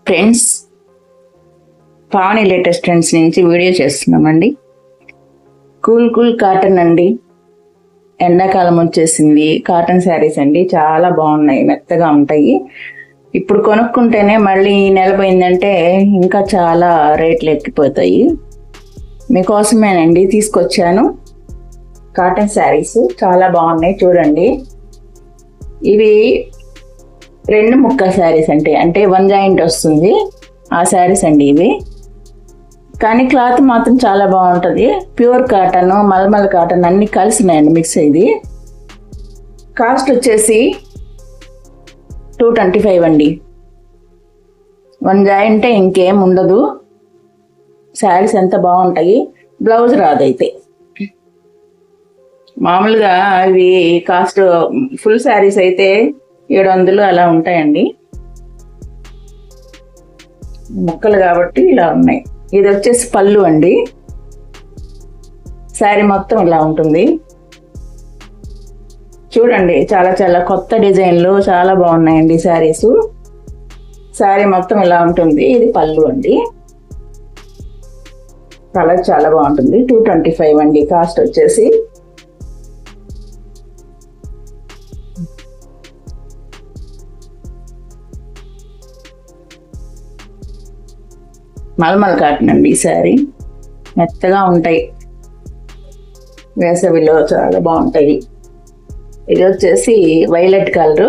Friends, Pavani latest trends నుంచి video చేస్తున్నామండి. Cool cotton అండి. ఎండాకాలం వచ్చేసింది. కాటన్ శారీస్ అండి, చాలా బాగున్నాయి, మెత్తగా ఉంటాయి. ఇప్పుడు కొనుక్కుంటేనే మళ్ళీ నెల పోయిందంటే ఇంకా చాలా రేట్లు ఎక్కిపోతాయి. మీకోసమేనండి తీసుకొచ్చాను కాటన్ శారీస్. చాలా బాగున్నాయి, చూడండి. ఇవి 2 ముక్కల శారీస్ అంటే 1 జాయింట్ వస్తుంది ఆ శారీస్ అండి ఇవి. కానీ క్లాత్ మాత్రం చాలా బాగుంటుంది. ప్యూర్ కాటన్, మల్మల్ కాటన్ అన్నీ కలిసినాయండి, మిక్స్ అయ్యి. కాస్ట్ వచ్చేసి 225 అండి. 1 జాయింట్ ఇంకేం ఉండదు. శారీస్ ఎంత బాగుంటాయి. బ్లౌజ్ రాదైతే. మామూలుగా అవి కాస్ట్ ఫుల్ శారీస్ అయితే 700 అలా ఉంటాయండి. ముక్కలు కాబట్టి ఇలా ఉన్నాయి. ఇది వచ్చేసి పళ్ళు అండి. శారీ మొత్తం ఇలా ఉంటుంది. చూడండి, చాలా కొత్త డిజైన్లు చాలా బాగున్నాయండి శారీస్. శారీ మొత్తం ఇలా ఉంటుంది. ఇది పళ్ళు అండి. కలర్ చాలా బాగుంటుంది. 225 అండి కాస్ట్ వచ్చేసి. మల్మల్ కాటన్ అండి ఈ శారీ. మెత్తగా ఉంటాయి, వేసవిలో చాలా బాగుంటాయి. ఇది వచ్చేసి వైలెట్ కలరు.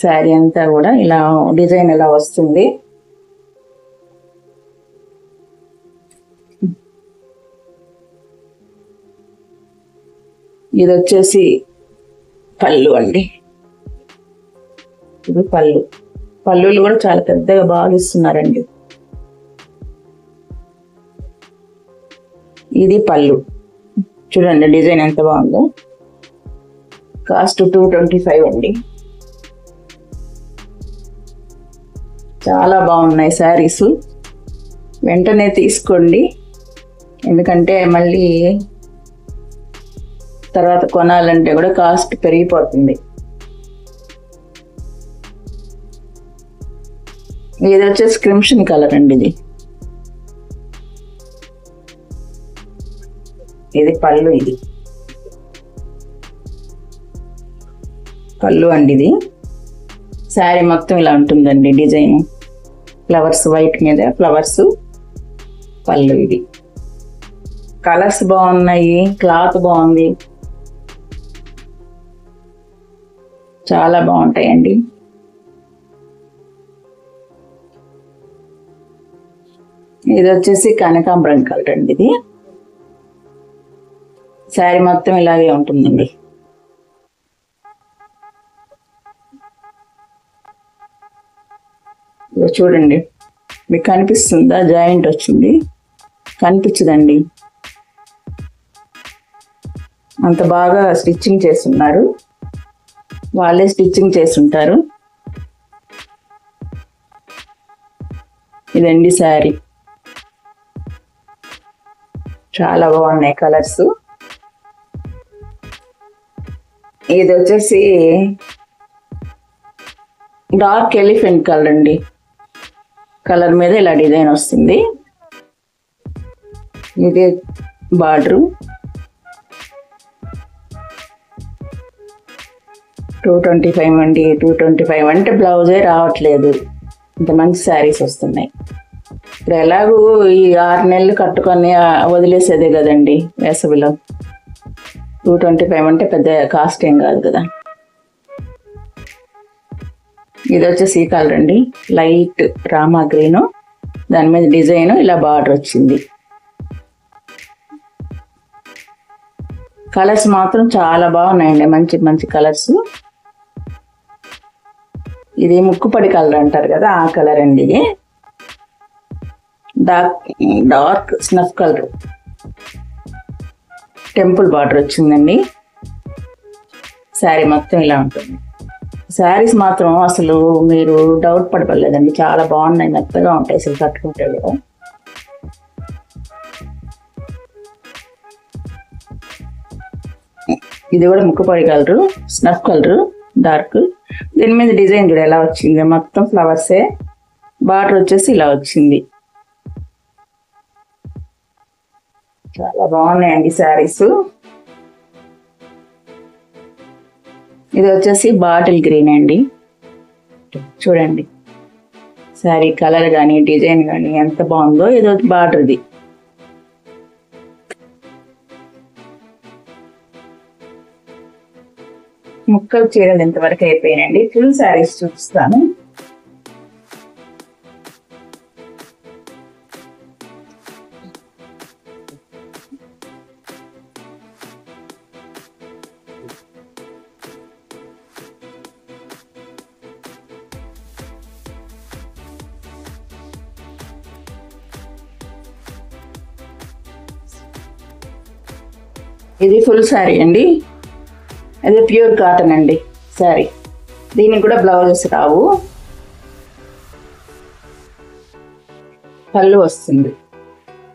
శారీ అంతా కూడా ఇలా డిజైన్ ఇలా వస్తుంది. ఇది వచ్చేసి పళ్ళు అండి. ఇది పళ్ళులు కూడా చాలా పెద్దగా బాగా ఇస్తున్నారండి. ఇది పళ్ళు, చూడండి డిజైన్ ఎంత బాగుందో. కాస్ట్ 225 అండి. చాలా బాగున్నాయి శారీస్. వెంటనే తీసుకోండి, ఎందుకంటే మళ్ళీ తర్వాత కొనాలంటే కూడా కాస్ట్ పెరిగిపోతుంది. ఇది వచ్చేసి క్రిమ్షన్ కలర్ అండి. ఇది పళ్ళు. ఇది పళ్ళు అండి. ఇది శారీ మొత్తం ఇలా ఉంటుందండి డిజైన్. ఫ్లవర్స్, వైట్ మీద ఫ్లవర్స్. పళ్ళు. ఇది కలర్స్ బాగున్నాయి, క్లాత్ బాగుంది, చాలా బాగుంటాయండి. ఇది వచ్చేసి కనకాంబరం కలర్ అండి. ఇది శారీ మొత్తం ఇలాగే ఉంటుందండి. చూడండి, మీకు కనిపిస్తుందా? జాయింట్ వచ్చింది, కనిపించదండి. అంత బాగా స్టిచ్చింగ్ చేస్తున్నారు, వాళ్ళే స్టిచ్చింగ్ చేస్తుంటారు. ఇదండి శారీ. చాలా బాగున్నాయి కలర్స్. ఇది వచ్చేసి డార్క్ ఎలిఫెంట్ కలర్ అండి. కలర్ మీద ఇలా డిజైన్ వస్తుంది. ఇది బార్డరు. 225 అండి. 225 అంటే బ్లౌజే రావట్లేదు, ఇంత మంచి శారీస్ వస్తున్నాయి. ఇప్పుడు ఎలాగూ ఈ 6 నెలలు కట్టుకొని వదిలేసేదే కదండి వేసవిలో. 225 అంటే పెద్ద కాస్ట్ ఏం కాదు కదా. ఇది వచ్చేసి ఈ కలర్ అండి, లైట్ రామా గ్రీను. దాని మీద డిజైన్ ఇలా బార్డర్ వచ్చింది. కలర్స్ మాత్రం చాలా బాగున్నాయండి, మంచి కలర్స్. ఇది ముక్కుపడి కలర్ అంటారు కదా, ఆ కలర్ అండి. ఇది dark snuff colour. Temple border వచ్చిందండి. శారీ మొత్తం ఇలా ఉంటుంది. శారీస్ మాత్రం అసలు మీరు డౌట్ పడలేదండి, చాలా బాగున్నాయి, మెత్తగా ఉంటాయి అసలు కట్టుకుంటే కూడా. ఇది కూడా ముక్కుపడి కలరు, స్నఫ్ కలరు. డార్క్. దీని మీద డిజైన్ కూడా ఎలా వచ్చింది, మొత్తం ఫ్లవర్సే. బార్డర్ వచ్చేసి ఇలా వచ్చింది. చాలా బాగున్నాయండి శారీస్. ఇది వచ్చేసి బాటిల్ గ్రీన్ అండి. చూడండి శారీ కలర్ కానీ డిజైన్ కానీ ఎంత బాగుందో. ఇది బార్డర్ది. ముక్కలు చీరలు ఎంతవరకు అయిపోయినాయండి. ఫుల్ శారీస్ చూపిస్తాను. ఇది ఫుల్ శారీ అండి. అది ప్యూర్ కాటన్ అండి శారీ. దీనికి కూడా బ్లౌజెస్ రావు. పళ్ళు వస్తుంది.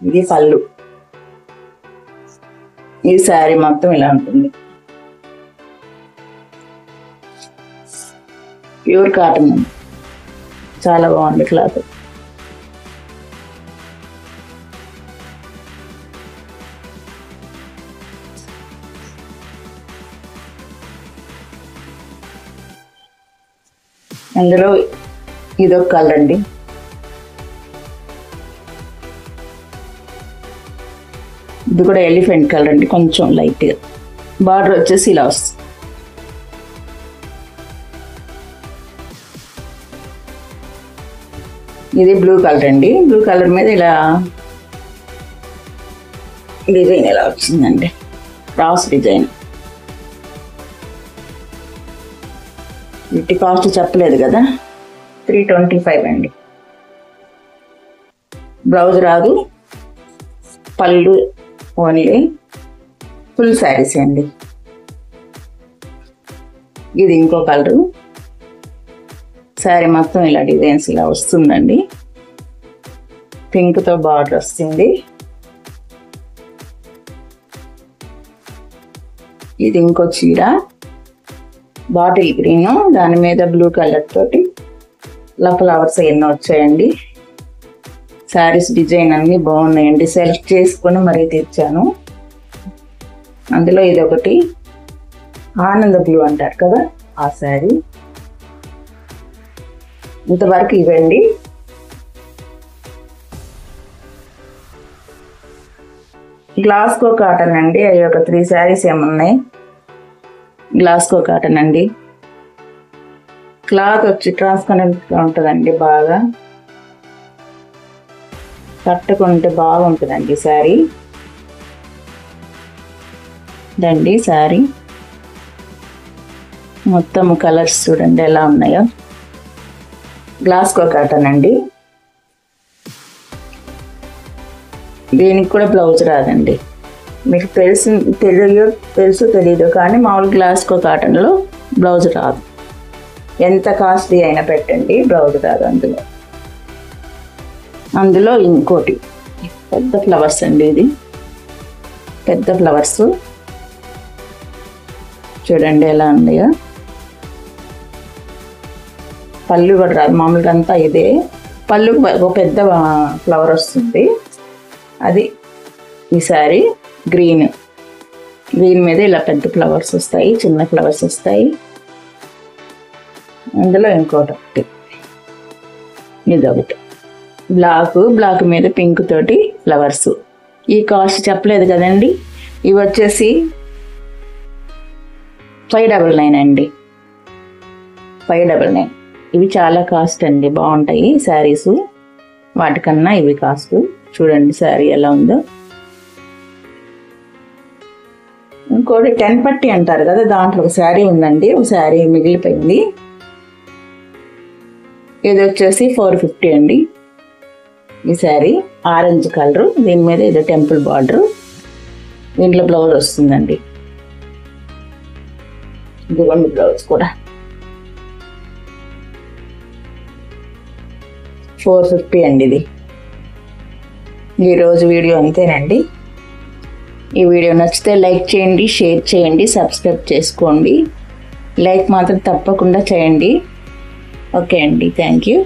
ఇది పళ్ళు. ఈ శారీ మొత్తం ఇలా ఉంటుంది. ప్యూర్ కాటన్ అండి. చాలా బాగుంది క్లాత్. అందులో ఇదొక కలర్ అండి. ఇది కూడా ఎలిఫెంట్ కలర్ అండి, కొంచెం లైట్గా. బార్డర్ వచ్చేసి ఇలా వస్తుంది. ఇది బ్లూ కలర్ అండి. బ్లూ కలర్ మీద ఇలా డిజైన్ ఎలా వచ్చిందండి, క్రాస్ డిజైన్. వీటి కాస్ట్ చెప్పలేదు కదా, 325 అండి. బ్లౌజ్ రాదు, పళ్ళు ఓన్లీ. ఫుల్ శారీస్ అండి. ఇది ఇంకో కలరు. శారీ మొత్తం ఇలా డిజైన్స్ ఇలా వస్తుందండి. పింక్తో బార్డర్ వస్తుంది. ఇది ఇంకో చీర, బాటిల్ గ్రీన్, దాని మీద బ్లూ కలర్ తోటి ఇలా ఫ్లవర్స్ ఎన్నో వచ్చాయండి. శారీస్ డిజైన్ అన్నీ బాగున్నాయండి. సెలెక్ట్ చేసుకొని మరీ తెచ్చాను. అందులో ఇది ఒకటి ఆనంద బ్లూ అంటారు కదా, ఆ శారీ. ఇంతవరకు ఇవ్వండి. గ్లాస్కో కాటన్ అండి. అవి ఒక 3 శారీస్ ఏమున్నాయి. గ్లాస్కో కాటన్ అండి. క్లాత్ వచ్చి ట్రాన్స్పరెంట్గా ఉంటుందండి. బాగా కట్టుకుంటే బాగుంటుందండి శారీ. దండి శారీ మొత్తం కలర్స్ చూడండి ఎలా ఉన్నాయో. గ్లాస్కో కాటన్ అండి. దీనికి కూడా బ్లౌజ్ రాదండి. మీకు తెలుసు తెలీదు కానీ మామూలు గ్లాస్కో కాటన్లో బ్లౌజ్ రాదు. ఎంత కాస్ట్లీ అయినా పెట్టండి, బ్లౌజ్ రాదు అందులో ఇంకోటి పెద్ద ఫ్లవర్స్ అండి. ఇది పెద్ద ఫ్లవర్స్ చూడండి ఎలా ఉన్నాయో. పళ్ళు కూడా రాదు, మామూలుగా అంతా ఇదే. పళ్ళు ఒక పెద్ద ఫ్లవర్ వస్తుంది. అది ఈ శారీ గ్రీన్ మీద ఇలా పెద్ద ఫ్లవర్స్ వస్తాయి, చిన్న ఫ్లవర్స్ వస్తాయి. అందులో ఇంకోటి ఇదొకటి బ్లాక్ మీద పింక్ తోటి ఫ్లవర్స్. ఈ కాస్ట్ చెప్పలేదు కదండి. ఇవి వచ్చేసి 599 అండి. 599. ఇవి చాలా కాస్ట్ అండి. బాగుంటాయి శారీస్. వాటికన్నా ఇవి కాస్ట్. చూడండి శారీ ఎలా ఉందో. ఇంకోటి 10 పట్టి అంటారు కదా, దాంట్లో ఒక శారీ ఉందండి. ఒక శారీ మిగిలిపోయింది. ఇది వచ్చేసి 450 అండి. ఈ శారీ ఆరెంజ్ కలరు. దీని మీద ఇది టెంపుల్ బార్డర్. దీంట్లో బ్లౌజ్ వస్తుందండి. ఇదిగోండి బ్లౌజ్ కూడా 450 అండి. ఇది ఈరోజు వీడియో అంతేనండి. ఈ వీడియో నచ్చితే లైక్ చేయండి, షేర్ చేయండి, సబ్స్క్రైబ్ చేసుకోండి. లైక్ మాత్రం తప్పకుండా చేయండి. ఓకే అండి, థ్యాంక్ యూ.